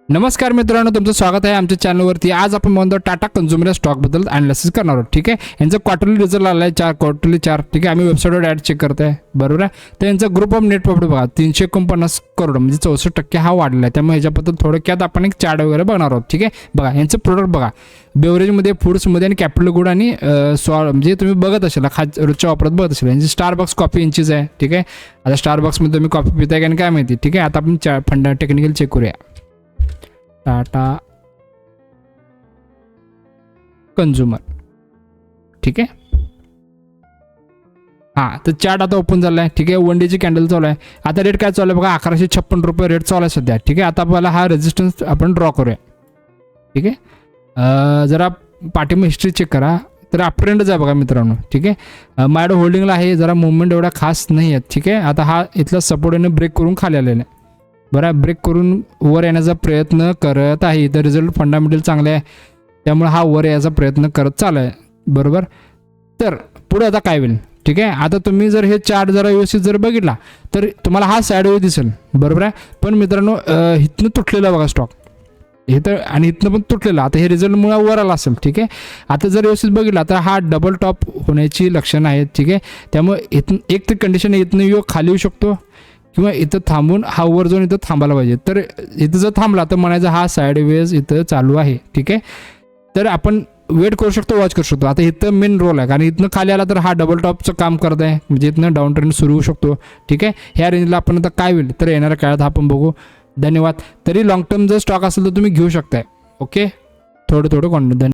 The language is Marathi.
नमस्कार मित्रांनो, तुमचं स्वागत आहे आमच्या चॅनलवरती। आज आपण म्हणतो टाटा कन्झ्युमर स्टॉकबद्दल ॲनालिसिस करणार आहोत। ठीक आहे, यांचा क्वार्टरली रिझल्ट आला आहे, क्वार्टरली 4। ठीक आहे, आम्ही वेबसाईटवर ॲड चेक करत आहे, बरोबर आहे। तर यांचा ग्रुप ऑफ नेट प्रॉफिट बघा 349 करोड म्हणजे 64% हा वाढला आहे। त्यामुळे ह्याच्याबद्दल थोडक्यात आपण एक चार्ट वगैरे बघणार आहोत। ठीक आहे, बघा यांचं प्रोडक्ट बघा, बेवरेजमध्ये, फूड्समध्ये आणि कॅपिटल गुड आणि म्हणजे तुम्ही बघत असाल रोजच्या वापरात बघत असाल। यांची स्टारबक्स कॉफी यांचीच आहे। ठीक आहे, आता स्टारबक्समध्ये तुम्ही कॉफी पिताय का काय माहिती। ठीक आहे, आता आपण फंडा टेक्निकल चेक करूया। टाटा कन्झ्युमर, ठीक आहे। हां, तर चार्ट आता ओपन झाला आहे। ठीक आहे, 1 डेची कॅन्डल चालू आहे। आता रेट काय चालू आहे बघा, 1156 रुपये रेट चालू आहे सध्या। ठीक आहे, आता आपल्याला हा रेजिस्टन्स आपण ड्रॉ करूया। ठीक आहे, जरा पाठीमा हिस्ट्री चेक करा, तर अपट्रेंडच आहे बघा मित्रांनो। ठीक आहे, माझ्या होल्डिंगला आहे, जरा मुवमेंट एवढा खास नाही आहे। ठीक आहे, आता हा इथला सपोर्ट याने ब्रेक करून खाली आलेला आहे, बरं, ब्रेक करून वर येण्याचा प्रयत्न करत आहे। तर रिझल्ट फंडामेंटल चांगले आहे, त्यामुळे हा वर यायचा प्रयत्न करत चालू आहे, बरोबर। तर पुढे आता काय होईल, ठीक आहे। आता तुम्ही जर हे चार्ट जरा व्यवस्थित जर बघितला तर तुम्हाला हा साईडवे दिसेल, बरोबर आहे। पण मित्रांनो, इथनं तुटलेला बघा स्टॉक, हे तर, आणि इथनं पण तुटलेला। आता हे रिझल्टमुळे वर आला असेल। ठीक आहे, आता जर व्यवस्थित बघितला तर हा डबल टॉप होण्याची लक्षणं आहेत। ठीक आहे, त्यामुळे इथं एक तर कंडिशन इथनं खाली येऊ शकतो किंवा इथं थांबून हा वर जाऊन इथं थांबायला पाहिजे। तर इथं जर थांबला तर म्हणायचं हा साईडवेज इथं चालू आहे। ठीक आहे, तर आपण वेट करू शकतो, वॉच करू शकतो। आता इथं मेन रोल आहे, कारण इथनं खाली आला तर हा डबल टॉपचं काम करत आहे, म्हणजे इथनं डाऊन ट्रेंड सुरू होऊ शकतो। ठीक आहे, ह्या रेंजला आपण आता काय होईल तर येणाऱ्या काळात आपण बघू। धन्यवाद। तरी लॉंग टर्म जर स्टॉक असेल तर तुम्ही घेऊ शकताय। ओके, थोडं कॉन्फिडन्स।